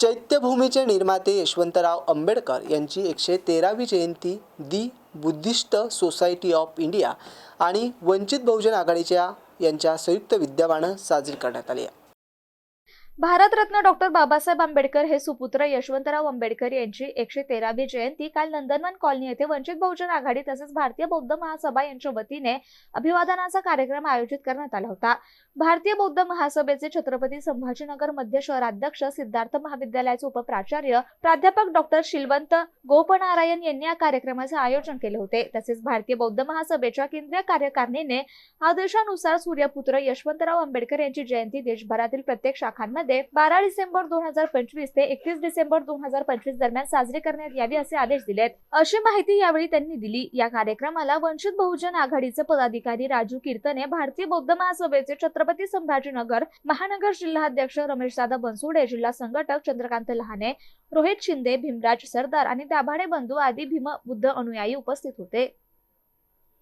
चैत्यभूमीचे निर्माते यशवंतराव आंबेडकर यांची 113वी जयंती the Buddhist Society of India आणि वंचित बहुजन आघाडीच्या यांच्या संयुक्त विद्यमाने साजरी करण्यात आली आहे. भारतरत्न डॉक्टर बाबासाहेब आंबेडकर हे सुपुत्र यशवंतराव आंबेडकर यांची 113वी जयंती काल नंदनवन कॉलनी येथे वंचित बहुजन आघाडी तसेच भारतीय बौद्ध महासभा यांच्या वतीने अभिवादनाचा कार्यक्रम आयोजित करण्यात आला होता. भारतीय बौद्ध महासभेचे छत्रपती संभाजीनगर मध्य शहराध्यक्ष सिद्धार्थ महाविद्यालयाचे उपप्राचार्य प्राध्यापक डॉक्टर शिलवंत गोपनारायण यांनी या कार्यक्रमाचे आयोजन केले होते. तसेच भारतीय बौद्ध महासभेच्या केंद्रीय कार्यकारिणीने आदेशानुसार सूर्यपुत्र यशवंतराव आंबेडकर यांची जयंती देशभरातील प्रत्येक शाखांमध्ये 12 डिसेंबर 2025 ते 31 डिसेंबर 2025 दरम्यान साजरी करण्यात यावी असे आदेश दिलेत, अशी माहिती यावेळी त्यांनी दिली. या कार्यक्रमाला वंचित बहुजन आघाडीचे पदाधिकारी राजू कीर्तने, भारतीय बौद्ध महासभेचे छत्रपती संभाजीनगर महानगर जिल्हाध्यक्ष रमेशदादा बनसोडे, जिल्हा संघटक चंद्रकांत लहाने, रोहित शिंदे, भीमराज सरदार आणि दाभाडे बंधू आदी भीम बुद्ध अनुयायी उपस्थित होते.